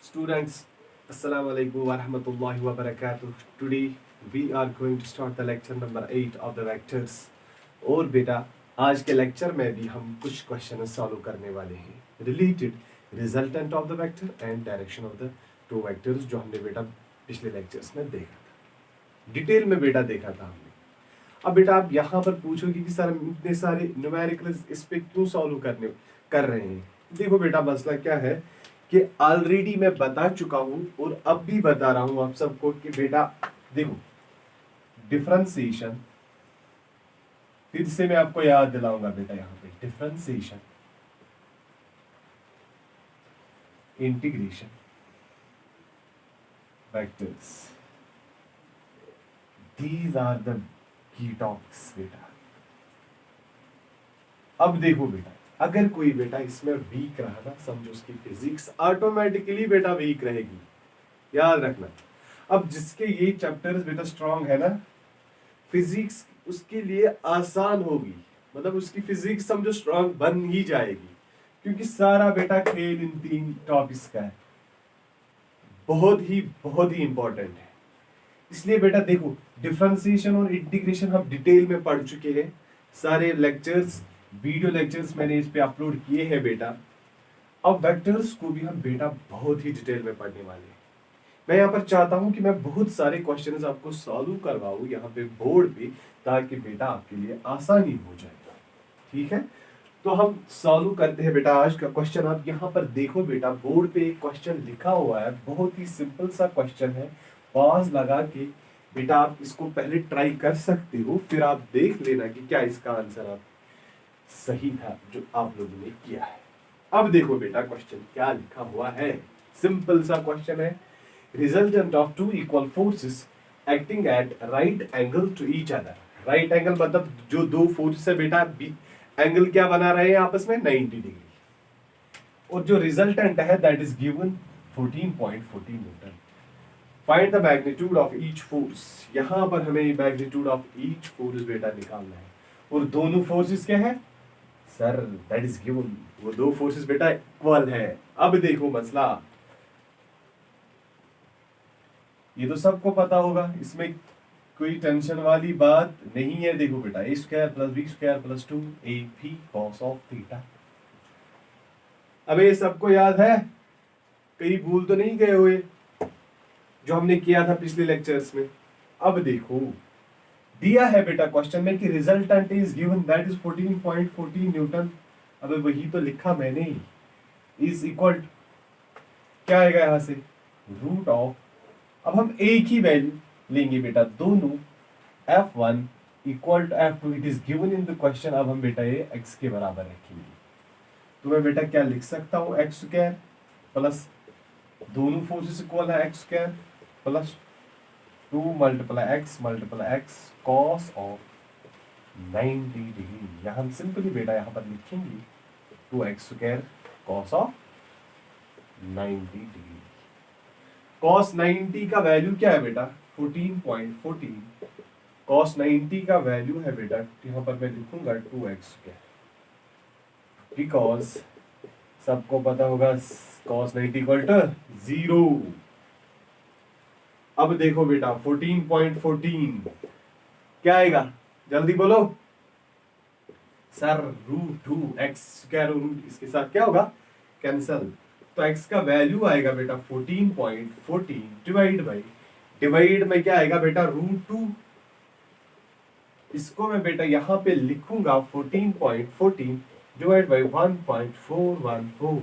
Students, Assalamu alaikum wa rahmatullahi wa barakatuh. Today we are going to start the lecture number 8 of the vectors. और बेटा आज के lecture में भी हम कुछ क्वेश्चन सॉल्व करने वाले हैं related resultant of the vector and direction of the two vectors, जो हमने बेटा पिछले लेक्चर्स में देखा था, डिटेल में बेटा देखा था हमने। अब बेटा आप यहाँ पर पूछोगे कि सर इतने सारे न्यूमेरिकल्स इस पे क्यों सॉल्व कर रहे हैं। देखो बेटा मसला क्या है कि ऑलरेडी मैं बता चुका हूं और अब भी बता रहा हूं आप सबको कि बेटा देखो डिफरेंशिएशन, फिर से मैं आपको याद दिलाऊंगा बेटा यहाँ पे differentiation, integration, vectors, these are the key topics बेटा। अब देखो बेटा अगर कोई बेटा इसमें वीक रहा ना, समझो उसकी फिजिक्स ऑटोमेटिकली बेटा वीक रहेगी, याद रखना। अब जिसके ये चैप्टर्स बेटा स्ट्रांग है ना, फिजिक्स उसके लिए आसान होगी, मतलब उसकी फिजिक्स समझो स्ट्रांग बन ही जाएगी, क्योंकि सारा बेटा खेल इन तीन टॉपिक्स का है, बहुत ही इंपॉर्टेंट है। इसलिए बेटा देखो डिफरेंशिएशन और इंटीग्रेशन हम डिटेल में पढ़ चुके हैं, सारे लेक्चर्स वीडियो लेक्चर्स मैंने इस पे अपलोड किए हैं बेटा। अब वेक्टर्स को भी हम बेटा बहुत ही डिटेल में पढ़ने वाले हैं। मैं यहाँ पर चाहता हूं कि मैं बहुत सारे क्वेश्चंस आपको सॉल्व करवाऊं यहाँ पे बोर्ड पे, ताकि बेटा आपके लिए आसानी हो जाए। ठीक है, तो हम सॉल्व करते हैं बेटा आज का क्वेश्चन। आप यहाँ पर देखो बेटा बोर्ड पे एक क्वेश्चन लिखा हुआ है, बहुत ही सिंपल सा क्वेश्चन है। पॉज लगा के बेटा आप इसको पहले ट्राई कर सकते हो, फिर आप देख लेना कि क्या इसका आंसर आप सही था जो आप लोगों ने किया है। अब देखो बेटा क्वेश्चन क्या लिखा हुआ है, सिंपल सा क्वेश्चन है। Resultant of two equal forces acting at right angle to each other. Right angle मतलब जो दो फोर्स है बेटा एंगल क्या बना रहे हैं आपस में, 90 डिग्री। और जो रिजल्टेंट है that is given 14.14 Newton. Find the magnitude of each force. यहां पर हमें मैग्नीट्यूड ऑफ ईच फोर्स बेटा निकालना है। और दोनों फोर्सेस क्या है सर, दैट इज गिवन, वो दो फोर्सेस बेटा इक्वल है। अब देखो मसला, ये तो सबको पता होगा, इसमें कोई टेंशन वाली बात नहीं है। देखो बेटा a square plus b square plus 2ab cos of theta. अब ये सबको याद है, कहीं भूल तो नहीं गए हुए जो हमने किया था पिछले लेक्चर्स में। अब देखो दिया है बेटा क्वेश्चन में कि resultant is given that is 14.14 Newton. अब वही तो लिखा मैंने, इज इक्वल क्या आएगा यहां से, रूट ऑफ। अब हम एक ही वैल्यू लेंगे बेटा, दोनों f1 equal to f2, it is given in the question. अब हम बेटा ये x के बराबर रखेंगे, तो मैं बेटा क्या लिख सकता हूं, एक्स स्क्वायर प्लस दोनों फोर्सेस इक्वल है x square plus 2 multiply x cos of 90 degree. यहाँ हम सिंपली बेटा यहाँ पर लिखेंगे 2x square cos of 90 degree. Cos 90 का वैल्यू क्या है बेटा 14.14। कॉस 90 का वैल्यू है बेटा, यहाँ पर मैं लिखूंगा 2x स्क्वायर, बिकॉज सबको पता होगा कॉस 90 इक्वल टू 0। अब देखो बेटा 14.14 क्या आएगा, जल्दी बोलो sir, root 2x square root इसके साथ क्या होगा, कैंसल। तो x का वैल्यू आएगा बेटा 14.14 डिवाइड में क्या आएगा बेटा रूट 2। इसको मैं बेटा यहां पे लिखूंगा 14.14 डिवाइड बाई 1.414।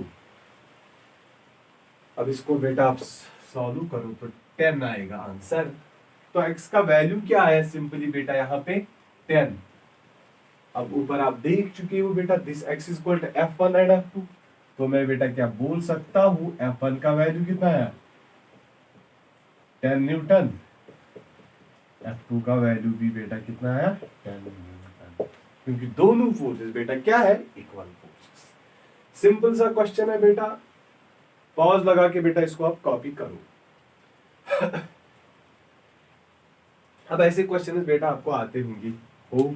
अब इसको बेटा आप सॉल्व करो तो 10 आएगा आंसर। तो x का वैल्यू क्या आया सिंपली बेटा यहाँ पे 10। अब ऊपर आप देख चुके हो बेटा this x is equal to f1 and f2, तो मैं बेटा क्या बोल सकता हूं, f1 का वैल्यू कितना है 10 न्यूटन, f2 का वैल्यू भी बेटा कितना है 10 न्यूटन, क्योंकि दोनों फोर्सेस बेटा क्या है इक्वल फोर्सेस। सिंपल सा क्वेश्चन है बेटा, पॉज लगा के बेटा इसको आप कॉपी करो। अब ऐसे क्वेश्चन बेटा आपको आते होंगे हो,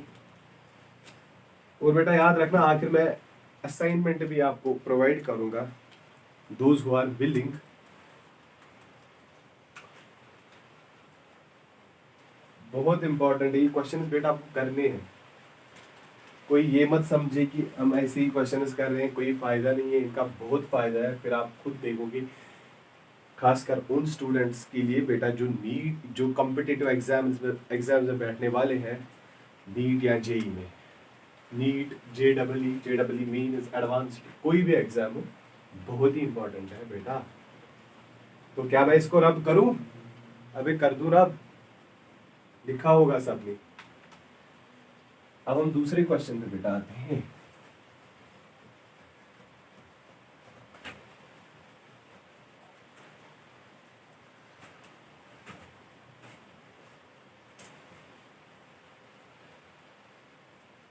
और बेटा याद रखना आखिर में असाइनमेंट भी आपको प्रोवाइड करूंगा, दोज हु आर विलिंग। बहुत इंपॉर्टेंट है ये क्वेश्चन बेटा, आपको करने हैं। कोई ये मत समझे कि हम ऐसे ही क्वेश्चंस कर रहे हैं, कोई फायदा नहीं है, इनका बहुत फायदा है। फिर आप खुद देखोगे, खासकर उन स्टूडेंट्स के लिए बेटा जो नीट, जो कॉम्पिटिटिव एग्जाम्स में बैठने वाले हैं, नीट या जेई में, नीट, जेडब्ल्यू मीन्स एडवांस्ड, कोई भी एग्जाम हो, बहुत ही इंपॉर्टेंट है बेटा। तो क्या मैं इसको रब करूं? अबे कर दूं रब, लिखा होगा सबने। अब हम दूसरे क्वेश्चन पे बेटा आते हैं।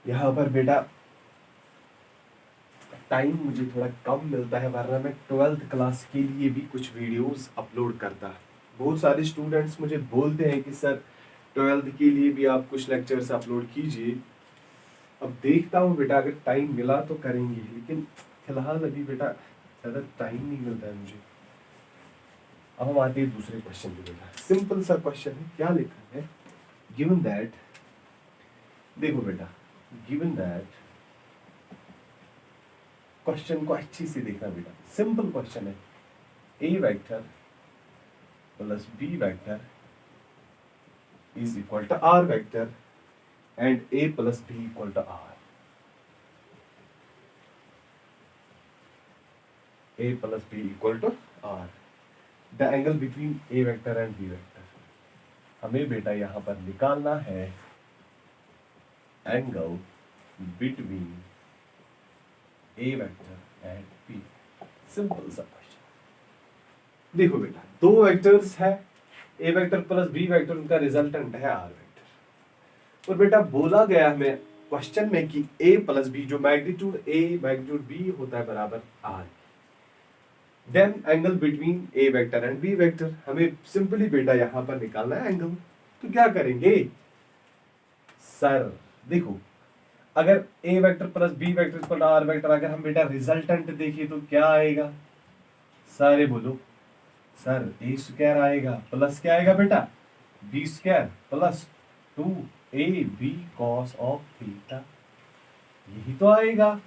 यहां पर बेटा टाइम मुझे थोड़ा कम मिलता है, वरना मैं 12th क्लास के लिए भी कुछ वीडियोस अपलोड करता। बहुत सारे स्टूडेंट्स मुझे बोलते हैं कि सर 12th के लिए भी आप कुछ लेक्चर्स अपलोड कीजिए। अब देखता हूँ बेटा, अगर टाइम मिला तो करेंगे, लेकिन फिलहाल अभी बेटा ज़्यादा टाइम नहीं मिलता है मुझे। अब हम आते हैं दूसरे क्वेश्चन पे बेटा। सिंपल सा क्वेश्चन है, क्या लिखा है? गिवन दैट, देखो बेटा, गिवन दैट, क्वेश्चन को अच्छी से देखना बेटा, सिंपल क्वेश्चन है। A vector plus B vector is equal to R vector and A plus B equal to R. A plus B equal to R, the angle between A vector and B vector. हमें बेटा यहां पर निकालना है angle between A vector and B. Simple सा question. देखो बेटा, दो वेक्टर्स है, A vector plus B vector, उनका रिजल्टेंट है आर वेक्टर। और बेटा बोला गया हमें क्वेश्चन में कि ए प्लस बी, जो मैग्नीट्यूड ए मैग्नीट्यूड बी होता है बराबर r, then angle between A vector and B vector. हमें सिंपली बेटा यहां पर निकालना है एंगल। तो क्या करेंगे सर? देखो, अगर A vector plus B vector equal to R vector, अगर हम बेटा रिजल्टेंट देखिए तो क्या आएगा? सारे बोलो सर, ए स्क्वायर आएगा प्लस क्या आएगा बेटा? B square plus 2ab cos of theta, यही तो आएगा।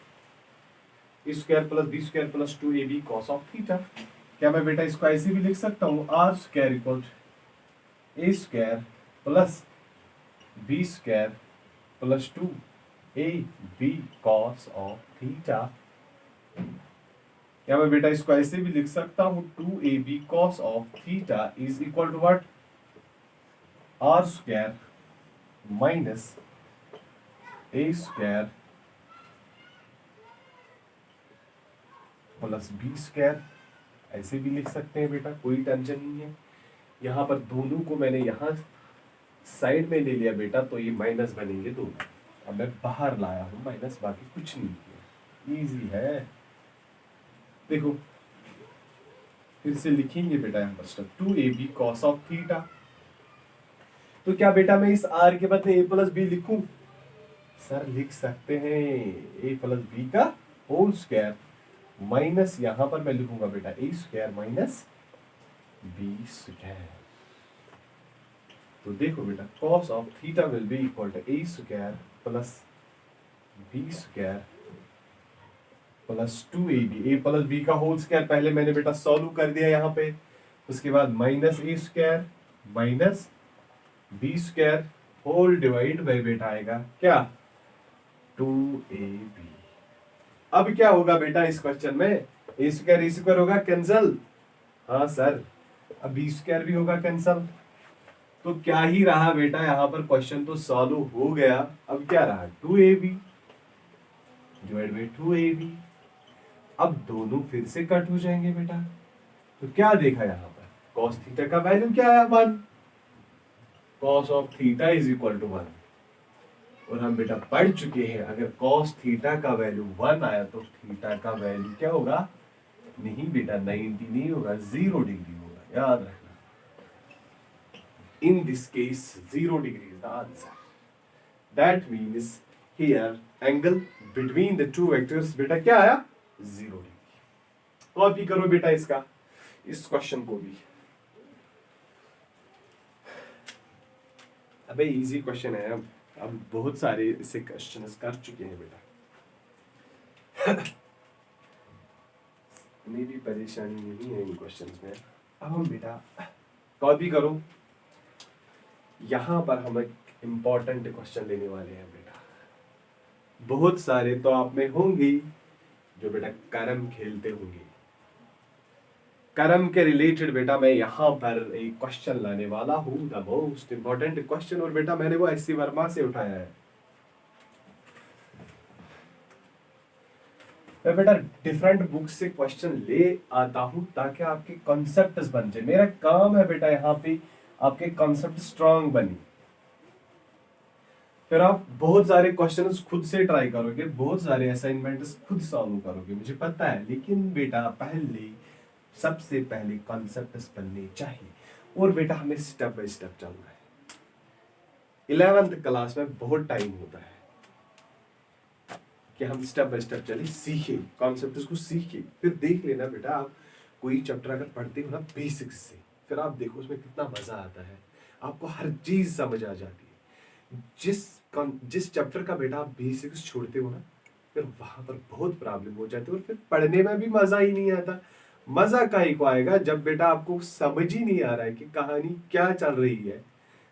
A square plus B square plus 2ab cos of theta. क्या मैं बेटा इसको ऐसे भी लिख सकता हूं? R square equal A square plus B square plus 2ab cos of theta. क्या मैं बेटा इसको ऐसे भी लिख सकता हूं? 2ab cos of theta is equal to what? R square minus a square plus B square. ऐसे भी लिख सकते हैं बेटा, कोई टेंशन नहीं है। यहां पर दोनों को मैंने यहां साइड में ले लिया बेटा, तो ये माइनस बनेंगे दोनों। अब मैं बाहर लाया हूं माइनस, बाकी कुछ नहीं किया, इजी है। देखो फिर से लिखेंगे बेटा यहां पर 2ab cos ऑफ थीटा। तो क्या बेटा मैं इस r के बदले a प्लस बी लिखूं? सर लिख सकते हैं, a प्लस बी का होल स्क्वायर माइनस, यहां पर मैं लिखूंगा बेटा a square minus b square. तो देखो बेटा cos of theta will be equal to a square plus B square plus 2ab, a plus b का होल स्क्वायर पहले मैंने बेटा सॉल्व कर दिया यहाँ पे, उसके बाद minus a square minus b square whole divide by बेटा आएगा क्या? 2ab। अब क्या होगा बेटा इस क्वेश्चन में? ए स्क्वायर होगा कैंसल, हाँ सर। अब बी स्क्वायर भी होगा कैंसल। तो क्या ही रहा बेटा, यहाँ पर क्वेश्चन तो सॉल्व हो गया। अब क्या रहा? 2ab divide by 2ab। अब दोनों फिर से कट हो जाएंगे बेटा। तो क्या देखा यहाँ पर? cos थीटा का वैल्यू क्या है? 1। cos of theta is equal to 1। और हम बेटा पढ़ चुके हैं, अगर cos थीटा का वैल्यू 1 आया तो थीटा का वैल्यू क्या होगा? नहीं बेटा 90 नहीं होगा, 0 डिग्री होगा, याद रखना। In this case 0 degree is the answer. That means here angle between the two vectors बेटा क्या आया 0 डिग्री। कॉपी करो बेटा इसका इस क्वेश्चन को भी। अबे इजी क्वेश्चन है, अब बहुत सारे इसे क्वेश्चन कर चुके हैं बेटा। मेरी परेशानी नहीं है इन क्वेश्चंस में। अब हम बेटा कॉपी करो, यहां पर हम एक इम्पोर्टेंट क्वेश्चन लेने वाले हैं बेटा। बहुत सारे तो आप में होंगे जो बेटा करम खेलते होंगे। करम के रिलेटेड बेटा मैं यहाँ पर एक क्वेश्चन लाने वाला हूँ, द मोस्ट इम्पोर्टेंट क्वेश्चन, और बेटा मैंने वो एस सी वर्मा से उठाया है। मैं बेटा डिफरेंट बुक से क्वेश्चन ले आता हूँ ताकि आपके कॉन्सेप्ट्स बन जाए। मेरा काम है बेटा यहाँ पे आपके कॉन्सेप्ट स्ट्रांग बनी। फिर आप बहुत सारे क्वेश्चंस खुद से ट्राई करोगे, बहुत सारे असाइनमेंट्स खुद सॉल्व करोगे, मुझे पता है। लेकिन बेटा पहले सबसे पहले कॉन्सेप्ट्स बनने चाहिए, और बेटा हमें स्टेप बाय स्टेप चलना है। 11th क्लास में बहुत टाइम होता है कि हम स्टेप बाय स्टेप चले, सीखे कॉन्सेप्ट्स को, सीखे। फिर देख लेना बेटा, आप कोई चैप्टर अगर पढ़ते हो ना बेसिक्स से, फिर आप देखो उसमें कितना मजा आता है, आपको हर चीज समझ आ जाती है। जिस चैप्टर का बेटा आप बेसिक्स छोड़ते हो ना, फिर वहां पर बहुत प्रॉब्लम हो जाती है, और फिर पढ़ने में भी मजा ही नहीं आता। मजा काहे को आएगा जब बेटा आपको समझ ही नहीं आ रहा है कि कहानी क्या चल रही है।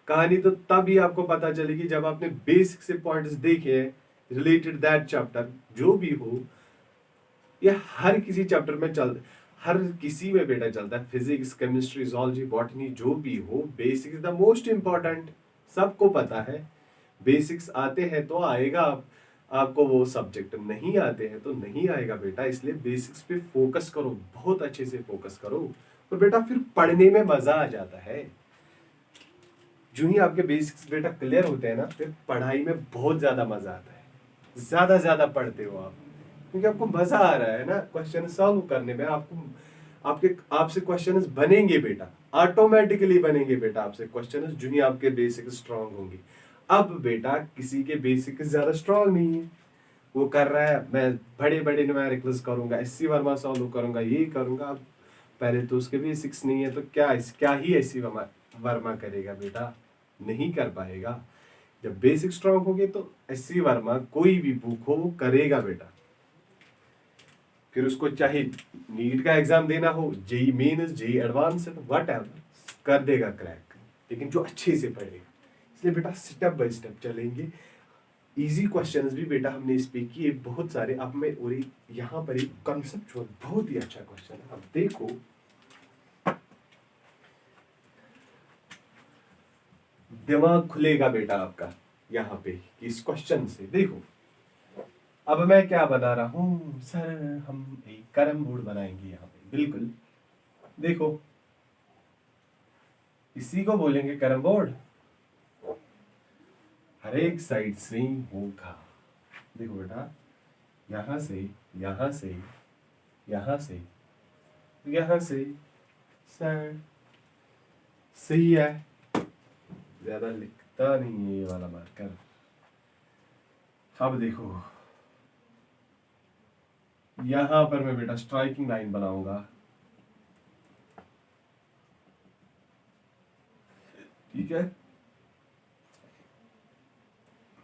कहानी तो तब ही आपको पता चलेगी जब आपने बेसिक से पॉइंट्स देखे हैं रिलेटेड दैट चैप्टर, जो भी हो। ये हर किसी चैप्टर में हर किसी में बेटा चलता है, फिजिक्स, केमिस्ट्री, zoology, बॉटनी, जो भी हो, बेसिक्स द मोस्ट इंपॉर्टेंट। सबको पता है, बेसिक्स आते हैं तो आएगा, आपको वो सब्जेक्ट नहीं आते हैं तो नहीं आएगा बेटा। इसलिए बेसिक्स पे फोकस करो, बहुत अच्छे से फोकस करो, तो बेटा फिर पढ़ने में मजा आ जाता है। जो ही आपके बेसिक्स बेटा क्लियर होते हैं ना, फिर पढ़ाई में बहुत ज्यादा मजा आता है। ज्यादा पढ़ते हो आप, क्योंकि आपको मजा आ रहा है ना क्वेश्चन सॉल्व करने में। आपसे क्वेश्चंस बनेंगे बेटा, ऑटोमेटिकली बनेंगे बेटा आपसे क्वेश्चंस, जो ही आपके बेसिक स्ट्रांग होंगे। अब बेटा किसी के बेसिक ज्यादा स्ट्रांग नहीं है, वो कर रहा है मैं बड़े बड़े न्यूमेरिकल्स करूंगा, एससी वर्मा सॉल्व करूंगा, ये करूंगा। अब पहले तो उसके बेसिक्स नहीं है, तो क्या ही एससी वर्मा करेगा बेटा, नहीं कर पाएगा। जब बेसिक स्ट्रांग होंगे तो एससी वर्मा कोई भी बुक हो वो करेगा बेटा। फिर उसको चाहे नीट का एग्जाम देना हो, JEE Mains, JEE Advanced, whatever, कर देगा क्रैक, लेकिन जो अच्छे से पढ़ेगा। इसलिए बेटा स्टेप बाय स्टेप चलेंगे। इजी क्वेश्चंस भी बेटा हमने इस पे किए बहुत सारे। अब मैं और यहाँ पर एक कंसेप्चुअल बहुत ही अच्छा क्वेश्चन है, अब देखो। दिमाग खुलेगा बेटा आपका यहाँ पे कि इस क्वेश्चन से देखो। अब मैं क्या बना रहा हूं सर, हम एक कैरम बोर्ड बनाएंगे यहाँ पे। बिल्कुल, देखो इसी को बोलेंगे कैरम बोर्ड। हर एक साइड से होगा, देखो बेटा, यहां से यहां से यहां से यहां से। सर सही है, ज्यादा लिखता नहीं है ये वाला मार्कर। अब देखो यहां पर मैं बेटा स्ट्राइकिंग लाइन बनाऊंगा, ठीक है।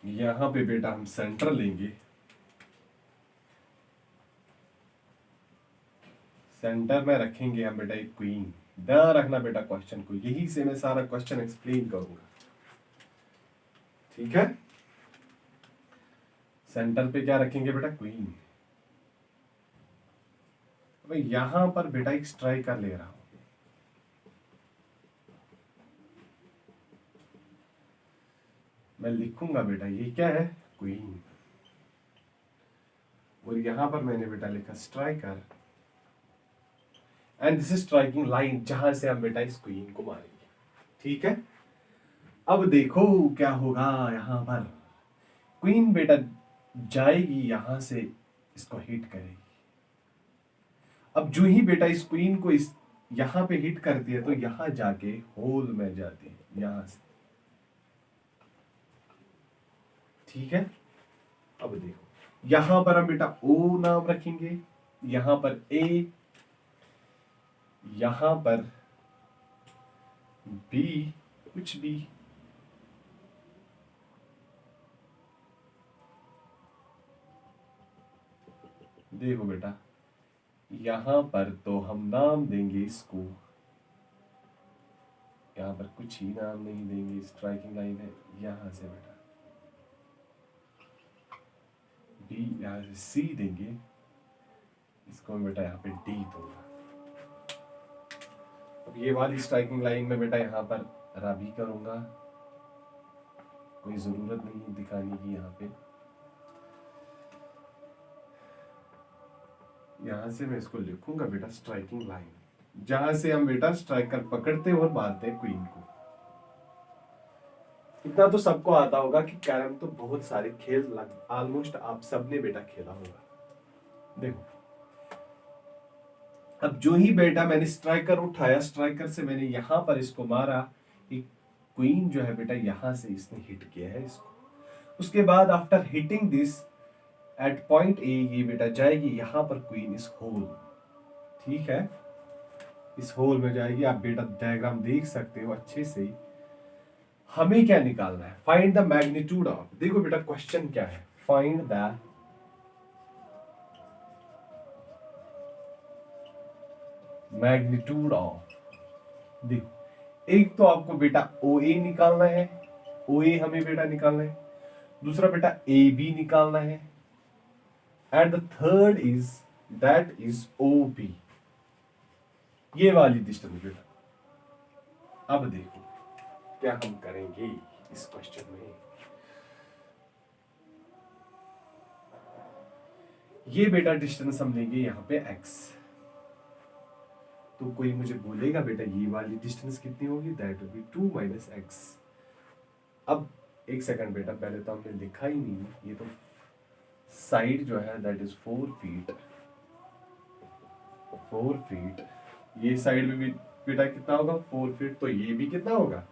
यहां पे बेटा हम सेंटर लेंगे, सेंटर में रखेंगे हम बेटा एक क्वीन। ध्यान रखना बेटा क्वेश्चन को, यही से मैं सारा क्वेश्चन एक्सप्लेन करूंगा, ठीक है। सेंटर पे क्या रखेंगे बेटा, क्वीन। मैं यहां पर बेटा एक स्ट्राइकर ले रहा हूं, मैं लिखूंगा बेटा ये क्या है, क्वीन। और यहां पर मैंने बेटा लिखा striker, and this is striking line, जहां से हम बेटा इस क्वीन को मारेंगे, ठीक है। अब देखो क्या होगा, यहां पर क्वीन बेटा जाएगी यहां से, इसको हिट करेगी। अब जो ही बेटा इस क्वीन को इस यहां पे हिट करती है तो यहां जाके होल में जाती है, यहां से, ठीक है। अब देखो यहां पर हम बेटा ओ नाम रखेंगे, यहां पर ए, यहां पर बी, कुछ भी। देखो बेटा यहां पर तो हम नाम देंगे इसको, यहां पर कुछ ही नाम नहीं देंगे, स्ट्राइकिंग लाइन है यहां से बेटा बी, यहां से सी देंगे, इसको मैं बेटा यहाँ पे डी दूंगा। अब ये वाली स्ट्राइकिंग लाइन में बेटा यहाँ पर रबी करूंगा, कोई जरूरत नहीं है दिखाने की। यहाँ पे यहां से मैं इसको लिखूंगा बेटा स्ट्राइकिंग लाइन, जहां से हम बेटा स्ट्राइकर पकड़ते और मारते हैं क्वीन को। इतना तो सबको आता होगा कि कैरम तो बहुत सारे खेल ऑलमोस्ट आप सबने बेटा खेला होगा। देखो अब जो ही बेटा मैंने स्ट्राइकर उठाया, स्ट्राइकर से मैंने यहां पर इसको मारा, एक क्वीन जो है बेटा यहां से इसने हिट किया है इसको। उसके बाद after hitting this at point A, ये बेटा जाएगी यहां पर क्वीन इस होल, ठीक है, इस होल में जाएगी। आप बेटा डायग्राम देख सकते हो अच्छे से। हमें क्या निकालना है? फाइंड द मैग्नीट्यूड ऑफ, देखो बेटा क्वेश्चन क्या है, फाइंड द मैग्नीट्यूड ऑफ। देखो एक तो आपको बेटा ओ ए निकालना है, ओ ए हमें बेटा निकालना है, दूसरा बेटा ए बी निकालना है, and the third is that is O B, ये वाली डिस्टेंस बेटा। अब देखो क्या हम करेंगे इस क्वेश्चन में। ये बेटा डिस्टेंस हम लेंगे यहाँ पे x, तो कोई मुझे बोलेगा बेटा ये वाली डिस्टेंस कितनी होगी, that will B 2 minus x. अब एक सेकंड बेटा, पहले तो हमने लिखा ही नहीं, ये तो साइड जो है दैट इज 4 फीट, 4 फीट, ये साइड में भी बेटा कितना होगा 4 फीट, तो ये भी कितना होगा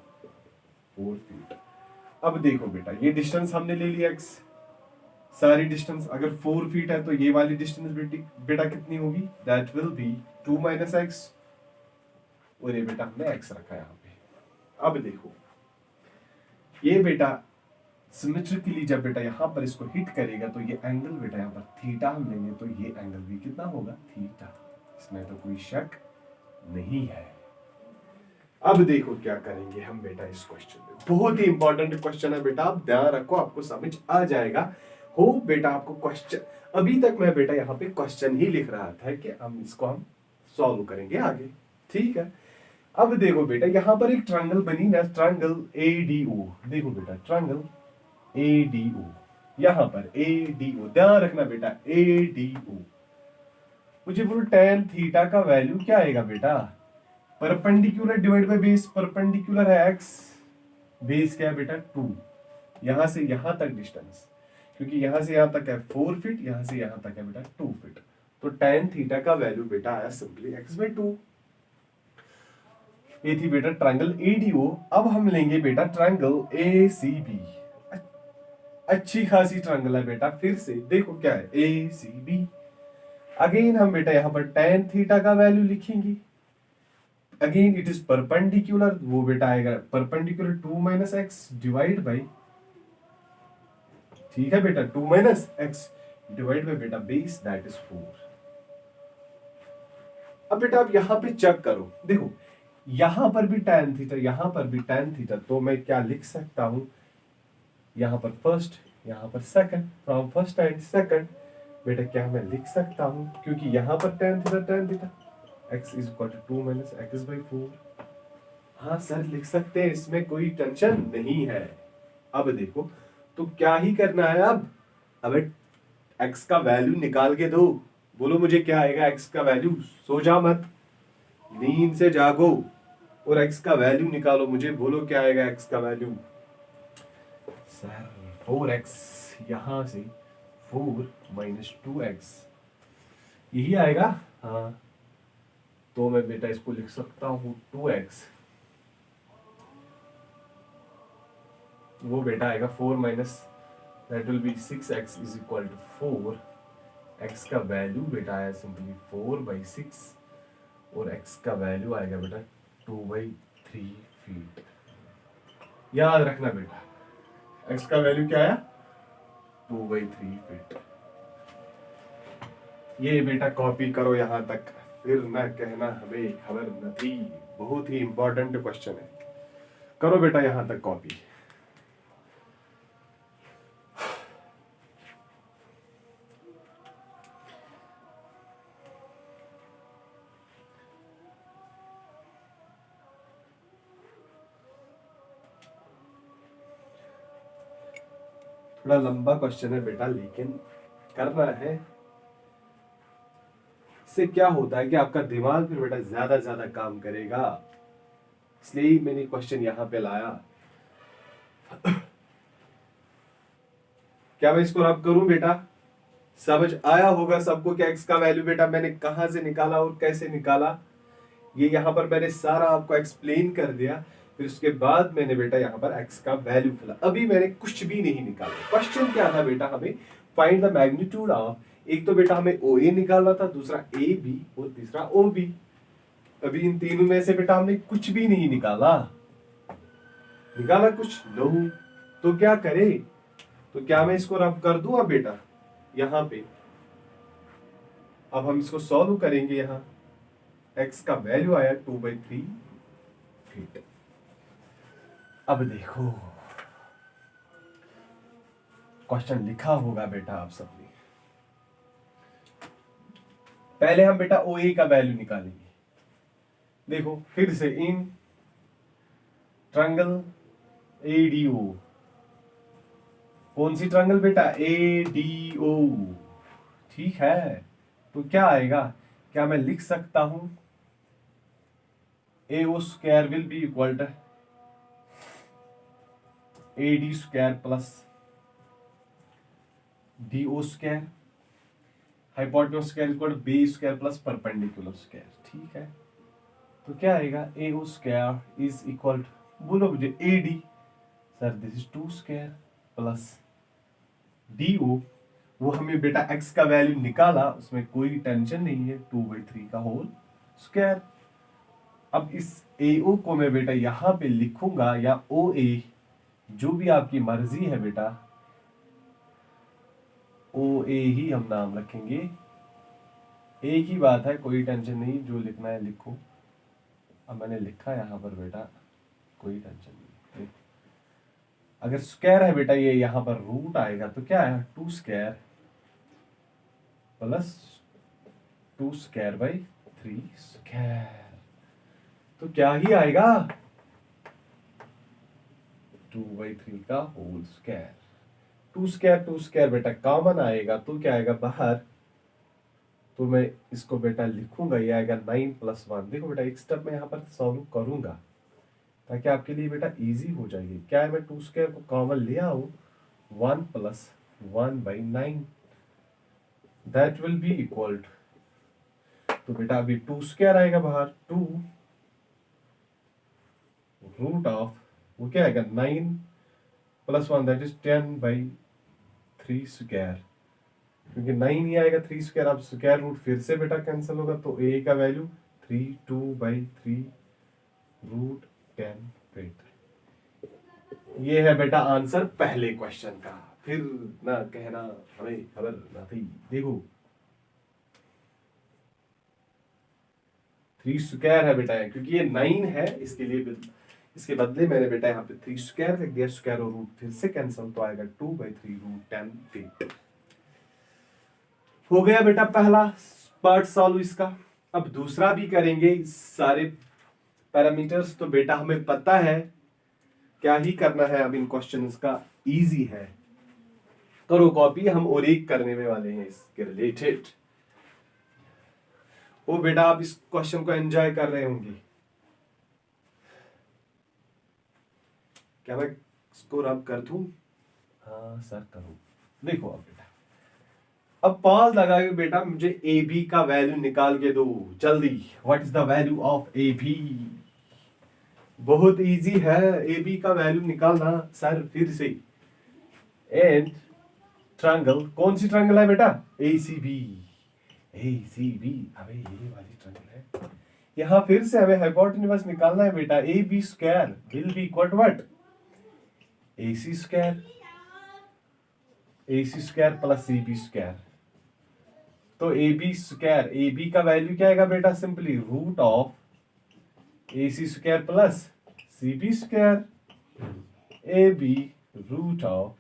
4 फीट। अब देखो बेटा ये डिस्टेंस हमने ले लिया x, सारी डिस्टेंस अगर 4 फीट है तो ये वाली डिस्टेंस बेटा कितनी होगी, that will B 2 minus x, और ये बेटा हमने x रखा है यहाँ पे। अब देखो ये बेटा सिमेट्रिकली जब बेटा यहाँ पर इसको हिट करेगा तो ये एंगल बेटा यहाँ पर थीटा हम लेंगे, तो ये एंगल भी कितना होगा थीटा, इसमें तो कोई शक नहीं है। अब देखो क्या करेंगे हम बेटा इस क्वेश्चन में, बहुत ही इंपॉर्टेंट क्वेश्चन है बेटा, आप ध्यान रखो, आपको समझ आ जाएगा। हो बेटा आपको क्वेश्चन, अभी तक मैं बेटा यहाँ पे क्वेश्चन ही लिख रहा था कि हम इसको सॉल्व करेंगे आगे, ठीक है। अब देखो बेटा यहाँ पर एक ट्रायंगल बनी ना, ट्रायंगल ADO, देखो बेटा ट्रायंगल ADO, यहाँ पर ADO, ध्यान रखना बेटा ADO। मुझे बोलो tan थीटा का वैल्यू क्या आएगा बेटा, perpendicular divide by base, perpendicular है x, बेस क्या है बेटा 2, यहां से यहां तक डिस्टेंस, क्योंकि यहां से यहां तक है 4 फीट, यहां से यहां तक है बेटा 2 फीट, तो tan थीटा का वैल्यू बेटा आया सिंपली x/2। ये थी बेटा ट्रायंगल ADO। अब हम लेंगे बेटा ट्रायंगल ACB, अच्छी खासी ट्रायंगल है बेटा, फिर से देखो क्या है ACB। अगेन हम बेटा यहाँ पर tan थीटा का वैल्यू लिखेंगे, अगेन इट इज परपेंडिकुलर, वो बेटा आएगा perpendicular 2 minus x divide by, ठीक है बेटा 2 माइनस एक्स डिवाइड बाई बेटा बेस दैट इज 4। अब बेटा आप यहां पे चेक करो, देखो यहां पर भी tan थीटा, यहां पर भी tan थीटा, तो मैं क्या लिख सकता हूं, यहां पर फर्स्ट, यहां पर second, from first and second बेटा क्या मैं लिख सकता हूं, क्योंकि यहां पर tan theta x is equal to 2 minus x by 4। हाँ सर लिख सकते हैं, इसमें कोई टेंशन नहीं है। अब देखो तो क्या ही करना है, अब x का वैल्यू निकाल के दो, बोलो मुझे क्या आएगा x का वैल्यू, सो जा मत, नींद से जागो और x का वैल्यू निकालो, मुझे बोलो क्या आएगा x का वैल्यू। सर 4x, यहां से 4 माइनस 2x, यही आएगा, हाँ तो मैं बेटा इसको लिख सकता हूं 2x, वो बेटा आएगा 4 minus that will be 6x is equal to 4। x का वैल्यू बेटा आया सिंपली 4/6 और x का वैल्यू आएगा बेटा 2/3 फीट। याद रखना बेटा x का वैल्यू क्या आया 2/3 फीट। ये बेटा कॉपी करो यहां तक, फिर ना कहना हमें खबर न थी। बहुत ही इंपॉर्टेंट क्वेश्चन है, करो बेटा यहां तक कॉपी। थोड़ा लंबा क्वेश्चन है बेटा, लेकिन करना है। इससे क्या होता है कि आपका दिमाग फिर बेटा ज्यादा ज्यादा काम करेगा, इसलिए मैंने क्वेश्चन यहां पे लाया। क्या मैं इसको रब करूं बेटा? समझ आया होगा सबको कि एक्स का वैल्यू बेटा मैंने कहां से निकाला और कैसे निकाला। ये यहाँ पर मैंने सारा आपको एक्सप्लेन कर दिया। फिर उसके बाद मैंने बेटा यहाँ पर एक्स का वैल्यू फिला। अभी मैंने कुछ भी नहीं निकाला। क्वेश्चन क्या था बेटा, हमें फाइंड द मैग्नीट्यूड ऑफ, एक तो बेटा हमें ओ ए निकालना था, दूसरा ए बी और तीसरा ओ बी। अभी इन तीनों में से बेटा हमने कुछ भी नहीं निकाला। निकाला कुछ नो, तो क्या करे? तो क्या मैं इसको रब कर दूं अब बेटा यहां पे? अब हम इसको सॉल्व करेंगे। यहां x का वैल्यू आया 2/3 फीट। अब देखो क्वेश्चन लिखा होगा बेटा आप सबने। पहले हम बेटा ओ ए का वैल्यू निकालेंगे। देखो फिर से इन ट्रायंगल एडीओ, कौन सी ट्रायंगल बेटा? एडीओ, ठीक है। तो क्या आएगा? क्या मैं लिख सकता हूं AO square will be equal to AD square plus DO square, hypotenuse square equal to B square plus perpendicular square, ठीक है। तो क्या आएगा? AO square is equal to, बोलो मुझे, AD, sir this is 2 square plus DO, वो हमें बेटा x का वैल्यू निकाला, उसमें कोई टेंशन नहीं है, 2/3 का होल स्क्वायर। अब इस AO को मैं बेटा यहां पे लिखूंगा, या OA, जो भी आपकी मर्जी है बेटा, OA ही हम नाम रखेंगे। एक ही बात है, कोई टेंशन नहीं, जो लिखना है लिखो। अब मैंने लिखा यहां पर बेटा, कोई टेंशन नहीं। अगर स्क्वायर है बेटा, ये यहां पर रूट आएगा, तो क्या है? 2 square plus 2 square by 3 square, तो क्या ही आएगा? 2/3 का होल स्क्वायर। 2 स्क्वायर बेटा कॉमन आएगा, तो क्या आएगा बाहर? तो मैं इसको बेटा लिखूंगा, ये आएगा 9 + 1। देखो बेटा एक स्टेप में यहाँ पर सॉल्व करूंगा ताकि आपके लिए बेटा इजी हो जाएगी। क्या है? मैं 2 स्क्वायर को कॉमन ले आऊं, 1 + 1/9, that will be equal to, तो बेटा अभी 2 स्क्वायर आएगा बाहर, 2 रूट ऑफ, वो क्या आएगा? 9 + 1, दैट इज 10/3 स्क्वायर, क्योंकि 9 ही आएगा 3 स्क्वायर। अब स्क्वायर रूट फिर से बेटा कैंसिल होगा, तो a का वैल्यू 3, 2/3 रूट 10 फीट। ये है बेटा आंसर पहले क्वेश्चन का। फिर ना कहना हमें खबर ना थी। देखो 3 स्क्वायर है बेटा, क्योंकि ये 9 है, इसके लिए इसके बदले मैंने बेटा यहाँ पे 3 स्क्वायर लिख दिया। स्क्वायर और रूट फिर से कैंसिल, तो आएगा 2/3 रूट 10 फीट। हो गया बेटा पहला पार्ट सॉल्व इसका। अब दूसरा भी करेंगे। सारे पैरामीटर्स तो बेटा हमें पता है, क्या ही करना है अब इन क्वेश्चंस का, इजी है। करो कॉपी, हम और एक करने में वाले हैं इसके रिलेटेड। वो बेटा आप इस क्वेश्चन को एंजॉय कर रहे होंगे। क्या मैं इसको रब कर दूं? हाँ सर करो। देखो अब बेटा, अब पॉज लगा के बेटा मुझे ए बी का वैल्यू निकाल के दो जल्दी। What is the value of A B? बहुत इजी है ए बी का वैल्यू निकालना सर, फिर से। एंड ट्रायंगल, कौन सी ट्रायंगल है बेटा? एसीबी। एसीबी, अबे ये वाली ट्रायंगल है। यहाँ फिर से हमें हाइपोटेन्यूज निकालना है बेटा। A B square will be equal to what? AC square, AC square plus CB square. तो AB स्क्वायर, AB का वैल्यू क्या आएगा बेटा? Simply root of AC square plus CB square, AB root of.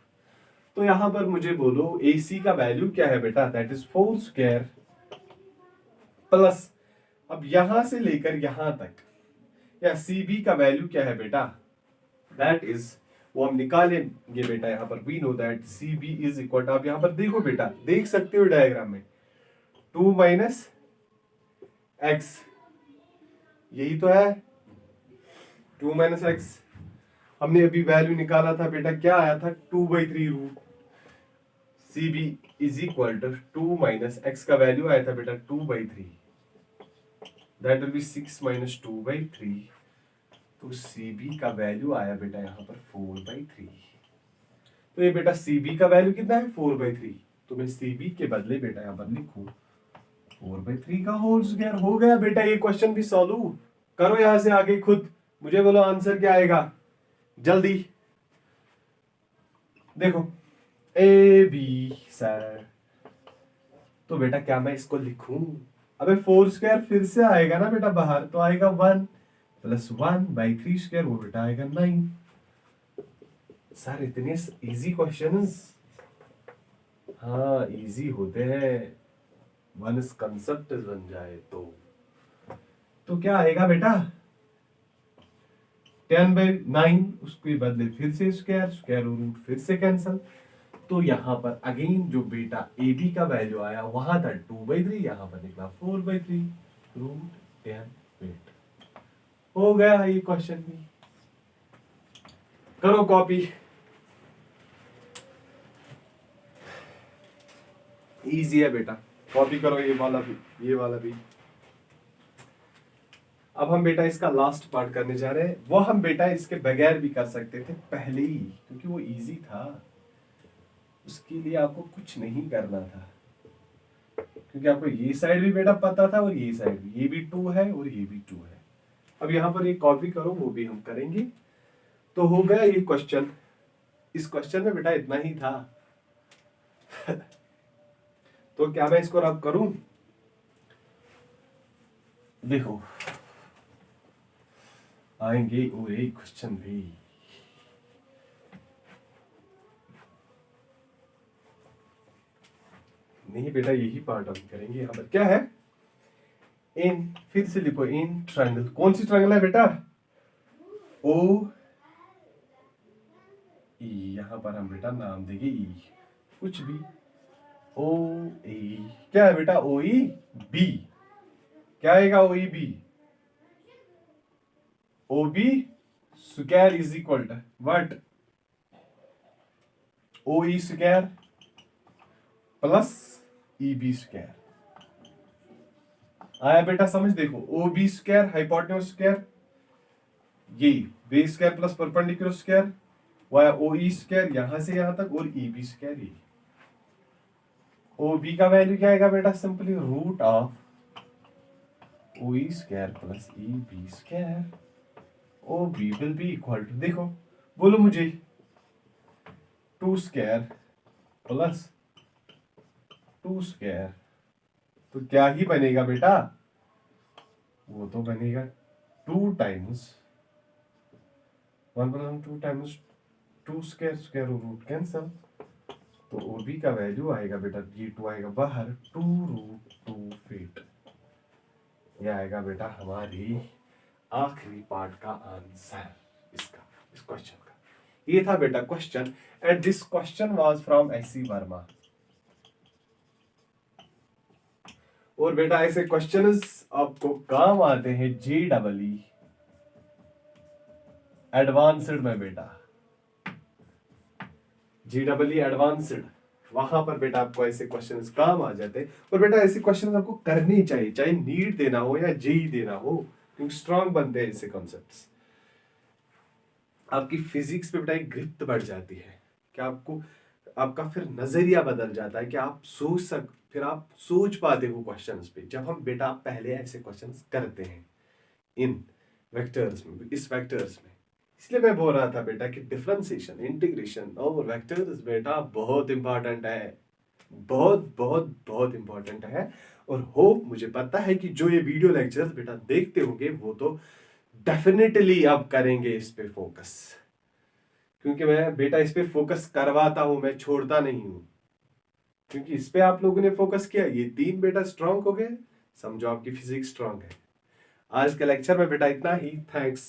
तो यहां पर मुझे बोलो AC का वैल्यू क्या है बेटा? दैट इज 4 स्क्वायर प्लस, अब यहां से लेकर यहां तक, या CB का वैल्यू क्या है बेटा? दैट इज, वो हम निकालेंगे बेटा। यहां पर we know that CB is equal to, आप यहां पर देखो बेटा, देख सकते हो डायग्राम में, 2 माइनस एक्स, यही तो है 2 माइनस एक्स। हमने अभी वैल्यू निकाला था बेटा, क्या आया था? 2/3 root. CB is equal to 2 minus x का वैल्यू आया था बेटा 2/3, दैट विल बी 6 माइनस 2/3। तो CB का वैल्यू आया बेटा यहाँ पर 4/3। तो ये बेटा CB का वैल्यू कितना है? 4/3। तो मैं CB के बदले बेटा यहाँ पर लिखूं 4/3 का होल स्क्वायर। हो गया बेटा, ये क्वेश्चन भी सॉल्व करो। यहां से आगे खुद मुझे बोलो आंसर क्या आएगा जल्दी। देखो AB सर, तो बेटा क्या मैं इसको लिखूं? अबे 4 स्क्वायर फिर से आएगा ना बेटा बाहर, तो आएगा 1 प्लस 1/3 स्क्वायर, वो बेटा आएगा 9। सर इतने इजी क्वेश्चंस, हाँ इजी होते हैं वंस कंसेप्ट बन जाए तो क्या आएगा बेटा? 10/9, उसके बदले फिर से स्क्वायर, स्क्वायर और रूट फिर से कैंसल। तो यहाँ पर अगेन जो बेटा AB का वैल्यू आया वहां था 2/3, यहाँ पर निकला 4/3 रूट 10/8। हो गया ये क्वेश्चन भी। करो कॉपी, इजी है बेटा, कॉपी करो ये वाला भी, ये वाला भी। अब हम बेटा इसका लास्ट पार्ट करने जा रहे हैं। वो हम बेटा इसके बगैर भी कर सकते थे पहले ही, क्योंकि वो इजी था, उसके लिए आपको कुछ नहीं करना था, क्योंकि आपको ये साइड भी बेटा पता था और ये साइड भी, ये भी 2 है और ये भी 2 है। अब यहाँ पर एक कॉपी करो, वो भी हम करेंगे। तो हो गया ये क्वेश्चन। इस क्वेश्चन में बेटा इतना ही था। तो क्या मैं इसको रब करूं? देखो आएंगे और एक क्वेश्चन भी। नहीं बेटा यही पार्ट हम करेंगे। यहाँ पर क्या है? इन, फिर से लिखो इन ट्रायंगल, कौन सी ट्रायंगल है बेटा? ओ ई, यहां पर हम बेटा नाम देंगे ई, कुछ भी। ओ ई क्या है बेटा? ओ ई बी, क्या आएगा? O E B, O B square is equal to what? O E square plus E B square. आया बेटा समझ? देखो O B square hypotenuse square, ये base square plus perpendicular square, via O E square यहां से यहां तक, और ई बी स्क्वायर ये। ओ बी का वैल्यू क्या आएगा बेटा? Simply root of O E square plus E B square. O B will be equal to, देखो बोलो मुझे, 2 स्क्वायर प्लस 2 स्क्वायर, तो क्या ही बनेगा बेटा? वो तो बनेगा 2 times 1 plus 2 times 2 square, square root cancel. तो ओबी का वैल्यू आएगा बेटा, ये 2 आएगा बाहर, 2√2 फीट। ये आएगा बेटा हमारी आखिरी पार्ट का आंसर इसका, इस क्वेश्चन का। ये था बेटा question, and this question was from SC Verma. और बेटा ऐसे क्वेश्चंस आपको काम आते हैं JEE एडवांस्ड में बेटा, JEE एडवांस्ड, वहां पर बेटा आपको ऐसे क्वेश्चंस काम आ जाते हैं। और बेटा ऐसे क्वेश्चंस आपको करने चाहिए, चाहे नीट देना हो या जेई देना हो, क्योंकि स्ट्रांग बनते हैं ऐसे कॉन्सेप्ट्स। आपकी फिजिक्स पे बेटा एक ग्रिप बढ़ जाती है कि आपको आपका फिर नजरिया बदल जाता है कि फिर आप सोच पाते हो क्वेश्चंस पे, जब हम बेटा पहले ऐसे क्वेश्चंस करते हैं इन वेक्टर्स में, इस वेक्टर्स में। इसलिए मैं बोल रहा था बेटा कि डिफरेंशिएशन, इंटीग्रेशन और वेक्टर्स बेटा बहुत इंपॉर्टेंट है, बहुत बहुत बहुत इंपॉर्टेंट है। और होप, मुझे पता है कि जो ये वीडियो लेक्चर्स बेटा देखते होंगे वो तो डेफिनेटली अब करेंगे इस पे फोकस, क्योंकि मैं बेटा इस पे फोकस करवाता हूं, मैं छोड़ता नहीं हूं। क्योंकि इस पे आप लोगों ने फोकस किया, ये 3 बेटा स्ट्रांग हो गए, समझो आपकी फिजिक्स स्ट्रांग है। आज के लेक्चर में बेटा इतना ही। थैंक्स।